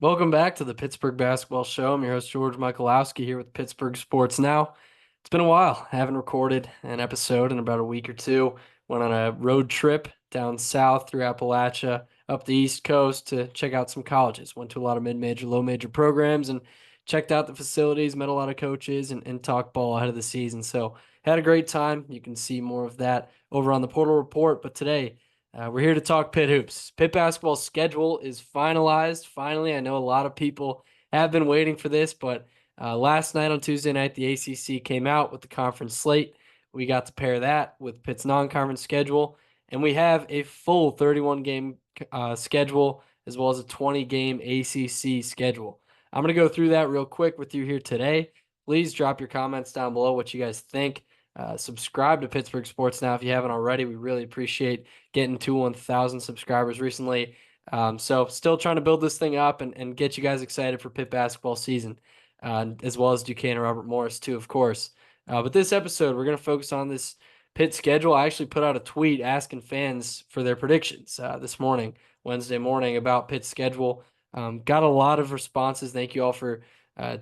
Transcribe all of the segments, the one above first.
Welcome back to the Pittsburgh Basketball Show. I'm your host, George Michalowski, here with Pittsburgh Sports Now. It's been a while. I haven't recorded an episode in about a week or two. Went on a road trip down south through Appalachia, up the East Coast to check out some colleges. Went to a lot of mid-major, low-major programs and checked out the facilities, met a lot of coaches, and talked ball ahead of the season. So had a great time. You can see more of that over on the Portal Report. But today, we're here to talk Pitt hoops. Pitt basketball schedule is finalized. Finally, I know a lot of people have been waiting for this, but last night on Tuesday night, the ACC came out with the conference slate. We got to pair that with Pitt's non-conference schedule, and we have a full 31-game schedule as well as a 20-game ACC schedule. I'm going to go through that real quick with you here today. Please drop your comments down below what you guys think. Subscribe to Pittsburgh Sports Now if you haven't already. We really appreciate getting to 1,000 subscribers recently. So still trying to build this thing up and get you guys excited for Pitt basketball season, as well as Duquesne and Robert Morris too, of course. But this episode, we're going to focus on this Pitt schedule. I actually put out a tweet asking fans for their predictions this morning, Wednesday morning, about Pitt's schedule. Got a lot of responses. Thank you all for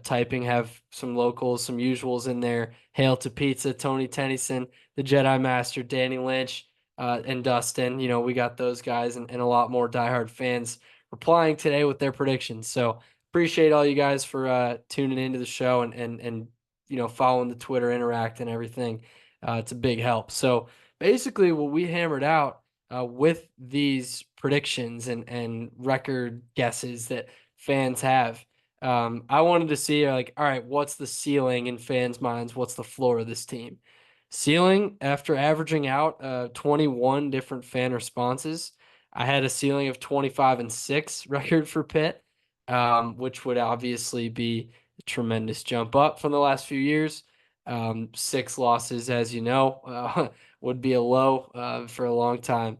typing. Have some locals, some usuals in there. Hail to Pizza, Tony Tennyson, the Jedi Master, Danny Lynch, and Dustin. You know, we got those guys and a lot more diehard fans replying today with their predictions. So appreciate all you guys for tuning into the show and you know, following the Twitter interact and everything. It's a big help. So basically what we hammered out with these predictions and record guesses that fans have, I wanted to see like, all right, what's the ceiling in fans' minds? What's the floor of this team? Ceiling, after averaging out 21 different fan responses, I had a ceiling of 25-6 record for Pitt, which would obviously be a tremendous jump up from the last few years. 6 losses, as you know, would be a low for a long time.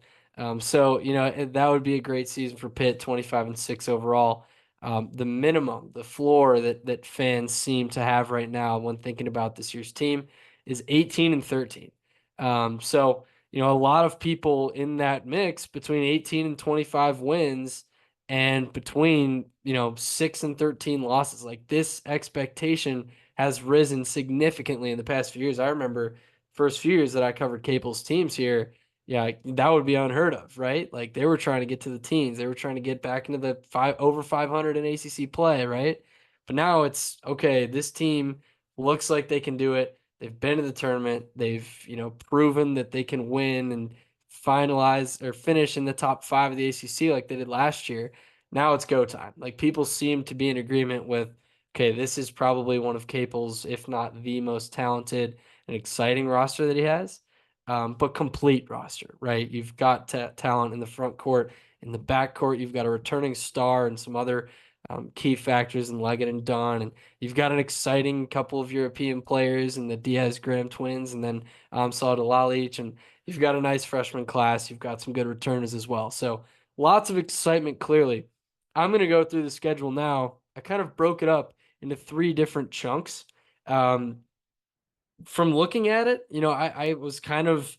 So, you know, that would be a great season for Pitt, 25-6 overall. The minimum, the floor that fans seem to have right now when thinking about this year's team is 18-13. So, you know, a lot of people in that mix between 18 and 25 wins and between, you know, 6-13 losses. Like, this expectation has risen significantly in the past few years. I remember first few years that I covered Capel's teams here. Yeah, that would be unheard of, right? Like, they were trying to get to the teens. They were trying to get back into the over 500 in ACC play, right? But now it's okay. This team looks like they can do it. They've been to the tournament. They've, you know, proven that they can win and finalize or finish in the top 5 of the ACC like they did last year. Now it's go time. Like, people seem to be in agreement with, okay, this is probably one of Capel's, if not the most talented and exciting roster that he has. But complete roster, right? You've got talent in the front court. In the back court, you've got a returning star and some other key factors in Leggett and Dunn. And you've got an exciting couple of European players in the Diaz-Graham twins and then Saad Lalic. And you've got a nice freshman class. You've got some good returners as well. So lots of excitement, clearly. I'm going to go through the schedule now. I kind of broke it up into 3 different chunks. From looking at it, you know, I was kind of,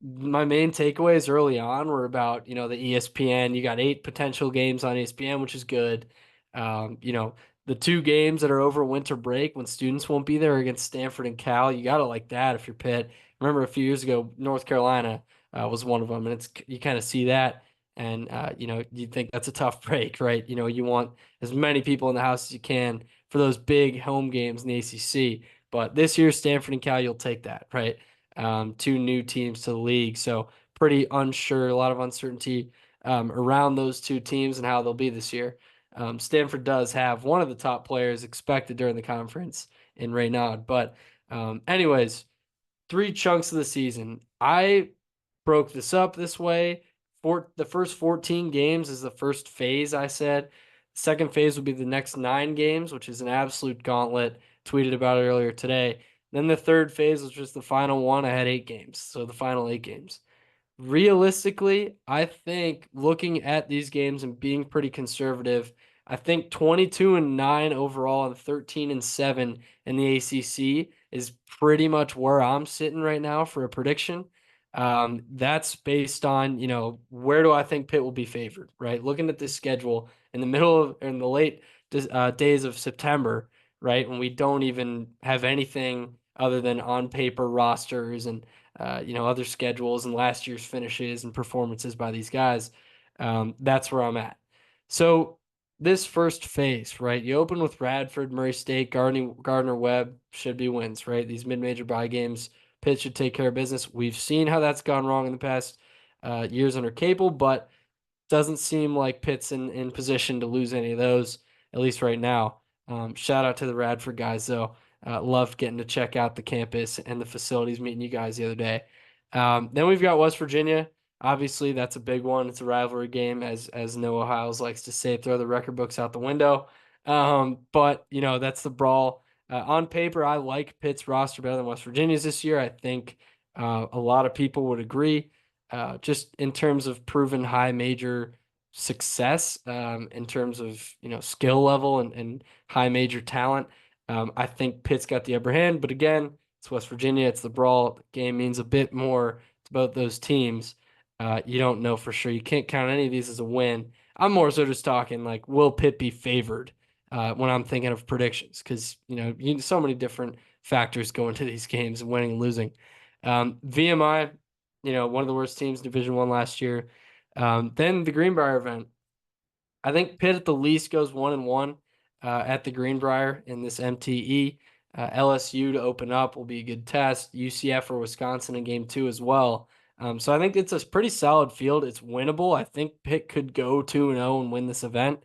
my main takeaways early on were about, you know, the ESPN. You got 8 potential games on ESPN, which is good. You know, the 2 games that are over winter break when students won't be there against Stanford and Cal. You got to like that if you're Pitt. Remember a few years ago, North Carolina was one of them, and it's, you kind of see that. And, you know, you think that's a tough break, right? You know, you want as many people in the house as you can for those big home games in the ACC. But this year, Stanford and Cal, you'll take that, right? 2 new teams to the league. So pretty unsure, a lot of uncertainty around those 2 teams and how they'll be this year. Stanford does have one of the top players expected during the conference in Raynaud. But anyways, 3 chunks of the season. I broke this up this way. The first 14 games is the first phase, I said. Second phase will be the next 9 games, which is an absolute gauntlet. Tweeted about it earlier today. Then the third phase was just the final one. I had 8 games, so the final 8 games. Realistically, I think looking at these games and being pretty conservative, I think 22-9 overall and 13-7 in the ACC is pretty much where I'm sitting right now for a prediction. That's based on, you know, where do I think Pitt will be favored, right? Looking at this schedule in the in the late days of September, right? When we don't even have anything other than on paper rosters and other schedules and last year's finishes and performances by these guys. That's where I'm at. So this first phase, right? You open with Radford, Murray State, Gardner Webb should be wins, right? These mid-major bye games, Pitt should take care of business. We've seen how that's gone wrong in the past years under Capel, but doesn't seem like Pitt's in position to lose any of those, at least right now. Shout out to the Radford guys, though. Loved getting to check out the campus and the facilities, meeting you guys the other day. Then we've got West Virginia. Obviously, that's a big one. It's a rivalry game, as Noah Hiles likes to say, throw the record books out the window. But, that's the brawl. On paper, I like Pitt's roster better than West Virginia's this year. I think a lot of people would agree just in terms of proven high major success, in terms of skill level and high major talent. I think Pitt's got the upper hand, but again, it's West Virginia. It's the brawl. The game means a bit more to both those teams. You don't know for sure. You can't count any of these as a win. I'm more so just talking like, will Pitt be favored when I'm thinking of predictions? Because so many different factors go into these games, winning and losing. VMI, one of the worst teams in Division One last year. Then the Greenbrier event. I think Pitt at the least goes 1-1 at the Greenbrier in this MTE. LSU to open up will be a good test. UCF or Wisconsin in game 2 as well. So I think it's a pretty solid field. It's winnable. I think Pitt could go 2-0 and win this event.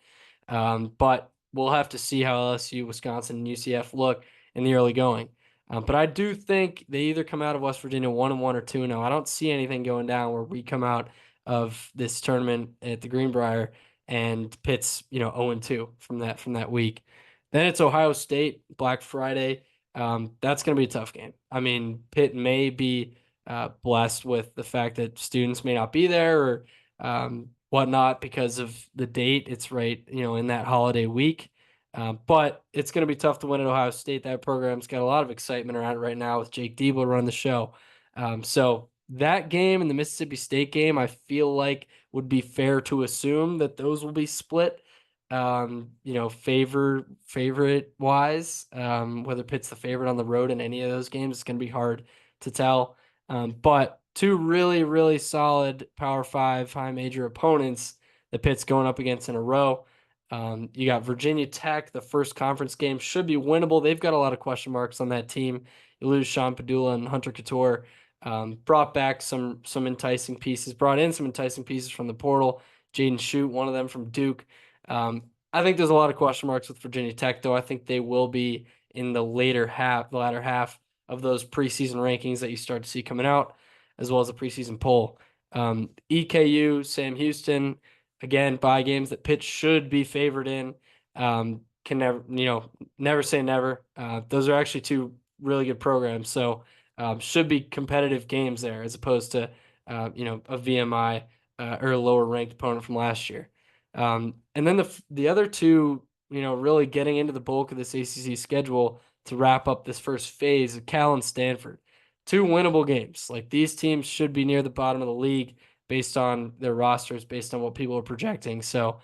But we'll have to see how LSU, Wisconsin, and UCF look in the early going. But I do think they either come out of West Virginia 1-1 or 2-0. I don't see anything going down where we come out of this tournament at the Greenbrier and Pitt's 0-2 from that week. Then it's Ohio State, Black Friday. That's going to be a tough game. I mean, Pitt may be blessed with the fact that students may not be there or whatnot because of the date. It's right, in that holiday week. But it's going to be tough to win at Ohio State. That program's got a lot of excitement around it right now with Jake Diebel running the show. So that game and the Mississippi State game, I feel like would be fair to assume that those will be split. Favorite wise, whether Pitt's the favorite on the road in any of those games, it's going to be hard to tell. But two really, really solid Power 5 high major opponents that Pitt's going up against in a row. You got Virginia Tech, the first conference game should be winnable. They've got a lot of question marks on that team. You lose Sean Padula and Hunter Couture. Brought back some enticing pieces, brought in some enticing pieces from the portal. Jaden Shute, one of them from Duke. I think there's a lot of question marks with Virginia Tech, though. I think they will be in the latter half of those preseason rankings that you start to see coming out, as well as the preseason poll. EKU, Sam Houston, again, bye games that Pitt should be favored in. Can never say never. Those are actually two really good programs, so should be competitive games there as opposed to a VMI or a lower ranked opponent from last year. And then the other two, really getting into the bulk of this ACC schedule to wrap up this first phase of Cal and Stanford. Two winnable games. Like these teams should be near the bottom of the league based on their rosters, based on what people are projecting. So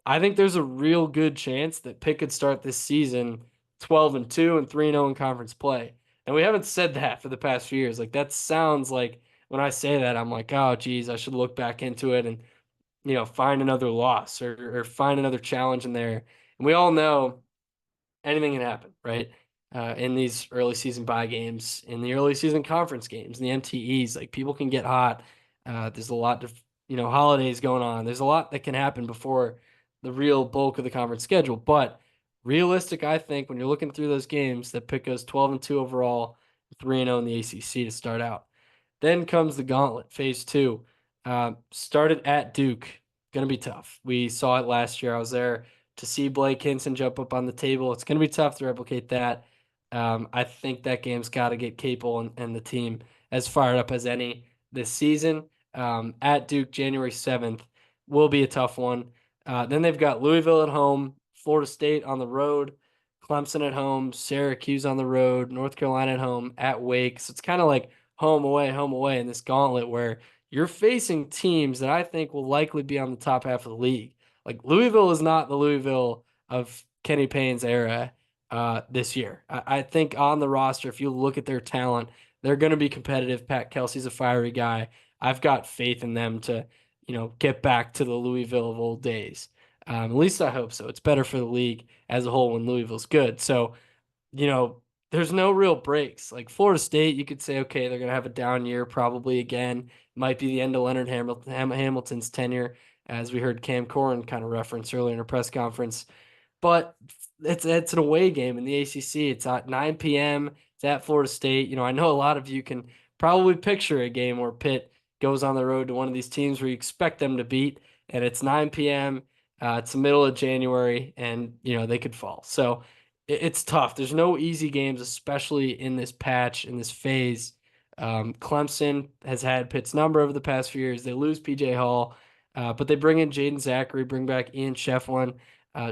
I think there's a real good chance that Pitt could start this season 12-2 and 3-0 in conference play. And we haven't said that for the past few years. Like that sounds like when I say that, I'm like, oh, geez, I should look back into it and find another loss or find another challenge in there. And we all know anything can happen, right? In these early season bye games, in the early season conference games, in the MTEs, like people can get hot. There's a lot of, holidays going on. There's a lot that can happen before the real bulk of the conference schedule. But realistic, I think, when you're looking through those games, that Pitt goes 12-2 overall, 3-0 in the ACC to start out. Then comes the gauntlet, phase 2. Started at Duke. Going to be tough. We saw it last year. I was there to see Blake Hinson jump up on the table. It's going to be tough to replicate that. I think that game's got to get Capel and the team as fired up as any this season. At Duke, January 7th, will be a tough one. Then they've got Louisville at home, Florida State on the road, Clemson at home, Syracuse on the road, North Carolina at home, at Wake. So it's kind of like home away in this gauntlet where you're facing teams that I think will likely be on the top half of the league. Like Louisville is not the Louisville of Kenny Payne's era this year. I think on the roster, if you look at their talent, they're going to be competitive. Pat Kelsey's a fiery guy. I've got faith in them to, get back to the Louisville of old days. At least I hope so. It's better for the league as a whole when Louisville's good. So, you know, there's no real breaks. Like Florida State, you could say, okay, they're going to have a down year probably again. Might be the end of Leonard Hamilton's tenure, as we heard Cam Corrin kind of reference earlier in a press conference. But it's an away game in the ACC. It's at 9 p.m. It's at Florida State. I know a lot of you can probably picture a game where Pitt goes on the road to one of these teams where you expect them to beat, and it's 9 p.m. It's the middle of January, and they could fall. So it's tough. There's no easy games, especially in this patch, in this phase. Clemson has had Pitt's number over the past few years. They lose PJ Hall, but they bring in Jaden Zachary, bring back Ian Shefflin,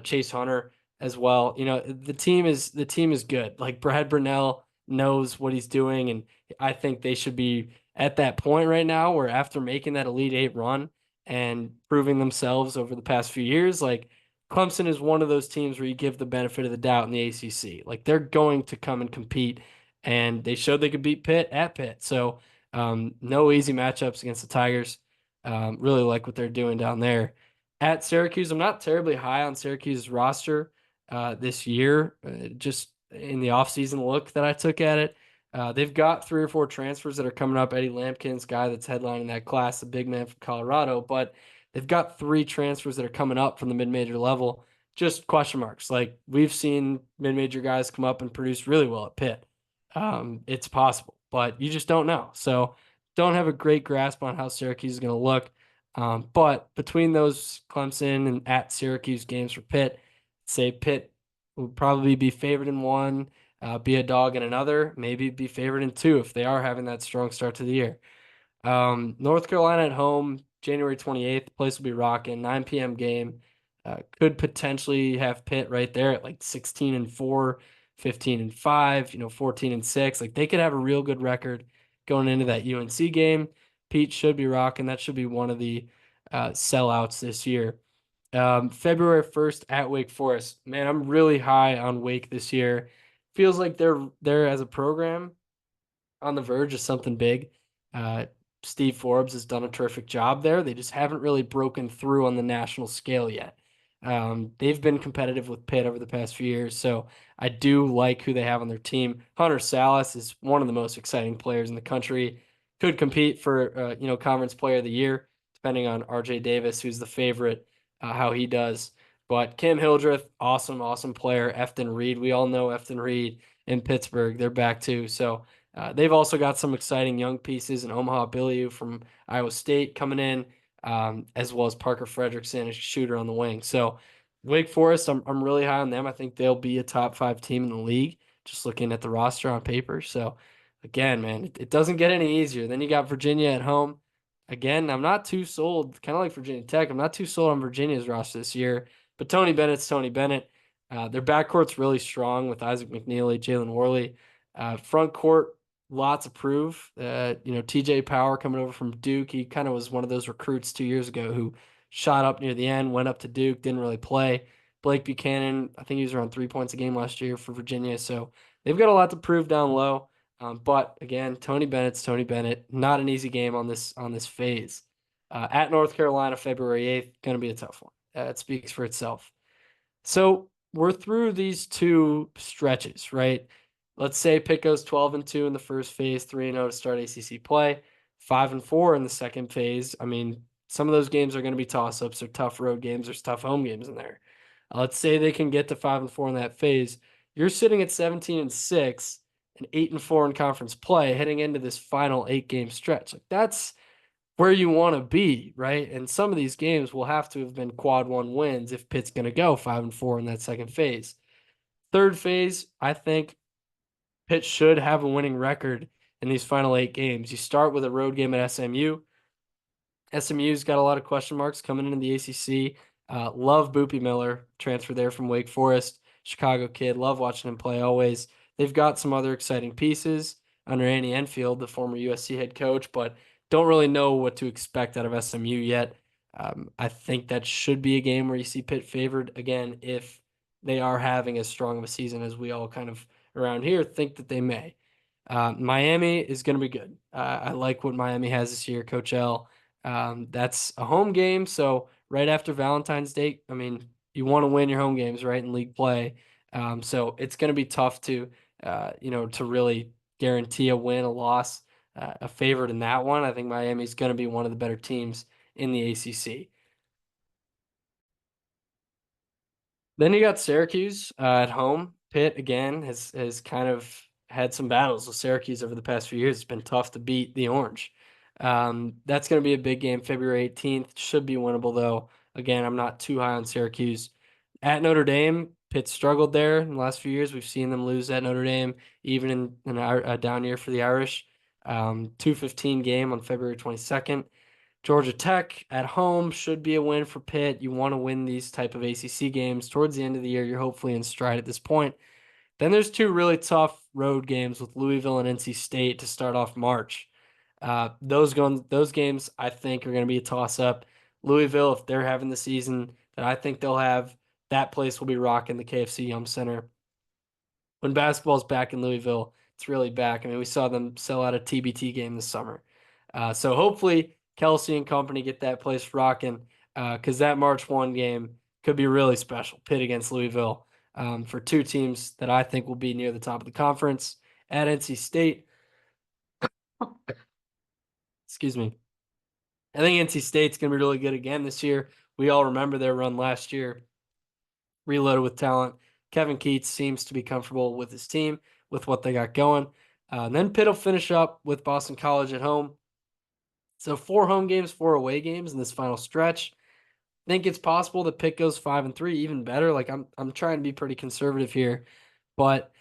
Chase Hunter as well. The team is good. Like Brad Brunell knows what he's doing, and I think they should be at that point right now where after making that Elite Eight run and proving themselves over the past few years, like Clemson is one of those teams where you give the benefit of the doubt in the ACC. Like they're going to come and compete, and they showed they could beat Pitt at Pitt. So no easy matchups against the Tigers. Really like what they're doing down there. At Syracuse, I'm not terribly high on Syracuse's roster this year. Just in the offseason look that I took at it, they've got 3 or 4 transfers that are coming up. Eddie Lampkin's guy that's headlining that class, the big man from Colorado, but they've got 3 transfers that are coming up from the mid-major level. Just question marks. Like we've seen mid-major guys come up and produce really well at Pitt. It's possible, but you just don't know. So don't have a great grasp on how Syracuse is going to look. But between those Clemson and at Syracuse games for Pitt, say Pitt will probably be favored in one, be a dog in another, maybe be favored in two if they are having that strong start to the year. North Carolina at home, January 28th. The place will be rocking. 9 p.m. game. Could potentially have Pitt right there at like 16-4, 15-5, 14-6. Like they could have a real good record going into that UNC game. Pete should be rocking. That should be one of the sellouts this year. February 1st at Wake Forest. Man, I'm really high on Wake this year. Feels like they're as a program on the verge of something big. Uh, Steve Forbes has done a terrific job there. They just haven't really broken through on the national scale yet. They've been competitive with Pitt over the past few years, so I do like who they have on their team. Hunter Salas is one of the most exciting players in the country. Could compete for conference player of the year, depending on RJ Davis, who's the favorite, how he does. But Cam Hildreth, awesome player. Efton Reed, we all know Efton Reed in Pittsburgh. They're back too. So they've also got some exciting young pieces in Omaha Billieu from Iowa State coming in, as well as Parker Frederickson, a shooter on the wing. So Wake Forest, I'm really high on them. I think they'll be a top 5 team in the league, just looking at the roster on paper. So again, man, it doesn't get any easier. Then you got Virginia at home. Again, I'm not too sold, kind of like Virginia Tech. I'm not too sold on Virginia's roster this year, but Tony Bennett's Tony Bennett. Their backcourt's really strong with Isaac McNeely, Jalen Worley. Front court, lots of proof. TJ Power coming over from Duke. He kind of was one of those recruits 2 years ago who shot up near the end, went up to Duke, didn't really play. Blake Buchanan, I think he was around 3 points a game last year for Virginia. So they've got a lot to prove down low. But again, Tony Bennett's Tony Bennett. Not an easy game on this phase. At North Carolina, February 8th, going to be a tough one. It speaks for itself. So we're through these 2 stretches, right? Let's say Pitt goes 12-2 in the first phase, 3-0 to start ACC play, 5-4 in the second phase. I mean, some of those games are going to be toss-ups or tough road games. There's tough home games in there. Let's say they can get to 5-4 in that phase. You're sitting at 17-6 and 8-4 in conference play heading into this final 8-game stretch. Like that's where you want to be, right? And some of these games will have to have been quad 1 wins if Pitt's going to go 5-4 in that second phase. Third phase, I think Pitt should have a winning record in these final 8 games. You start with a road game at SMU. SMU's got a lot of question marks coming into the ACC. Love Boopy Miller, transfer there from Wake Forest, Chicago kid. Love watching him play always. They've got some other exciting pieces under Andy Enfield, the former USC head coach, but don't really know what to expect out of SMU yet. I think that should be a game where you see Pitt favored again if they are having as strong of a season as we all kind of around here think that they may. Miami is going to be good. I like what Miami has this year, Coach L. That's a home game, so right after Valentine's Day, I mean, you want to win your home games, right, in league play. So it's going to be tough to, to really guarantee a win, a loss, a favorite in that one. I think Miami's going to be one of the better teams in the ACC. Then you got Syracuse at home. Pitt again has kind of had some battles with Syracuse over the past few years. It's been tough to beat the Orange. That's going to be a big game, February 18th. Should be winnable though. Again, I'm not too high on Syracuse. At Notre Dame, Pitt struggled there in the last few years. We've seen them lose at Notre Dame, even in a down year for the Irish. 2:15 game on February 22nd. Georgia Tech at home should be a win for Pitt. You want to win these type of ACC games towards the end of the year. You're hopefully in stride at this point. Then there's two really tough road games with Louisville and NC State to start off March. Those games I think are going to be a toss up. Louisville, if they're having the season that I think they'll have, that place will be rocking the KFC Yum Center. When basketball's back in Louisville, it's really back. I mean, we saw them sell out a TBT game this summer. So hopefully Kelsey and company get that place rocking because that March 1 game could be really special. Pitt against Louisville for two teams that I think will be near the top of the conference. At NC State, excuse me. I think NC State's going to be really good again this year. We all remember their run last year, reloaded with talent. Kevin Keats seems to be comfortable with his team, with what they got going. And then Pitt will finish up with Boston College at home. So 4 home games, 4 away games in this final stretch. I think it's possible that Pitt goes 5-3, even better. Like I'm trying to be pretty conservative here, but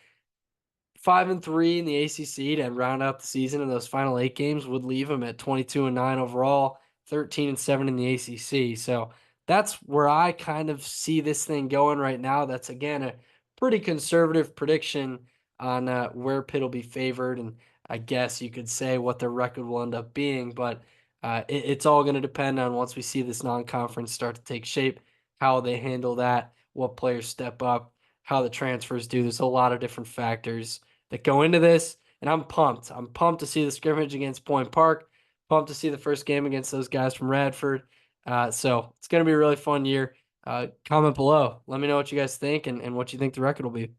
5-3 in the ACC to round out the season in those final 8 games would leave them at 22-9 overall, 13-7 in the ACC. So that's where I kind of see this thing going right now. That's again a pretty conservative prediction on where Pitt will be favored, and I guess you could say what their record will end up being. But it's all going to depend on once we see this non-conference start to take shape, how they handle that, what players step up, how the transfers do. There's a lot of different factors that go into this, and I'm pumped. I'm pumped to see the scrimmage against Point Park. Pumped to see the first game against those guys from Radford. So it's going to be a really fun year. Comment below. Let me know what you guys think and what you think the record will be.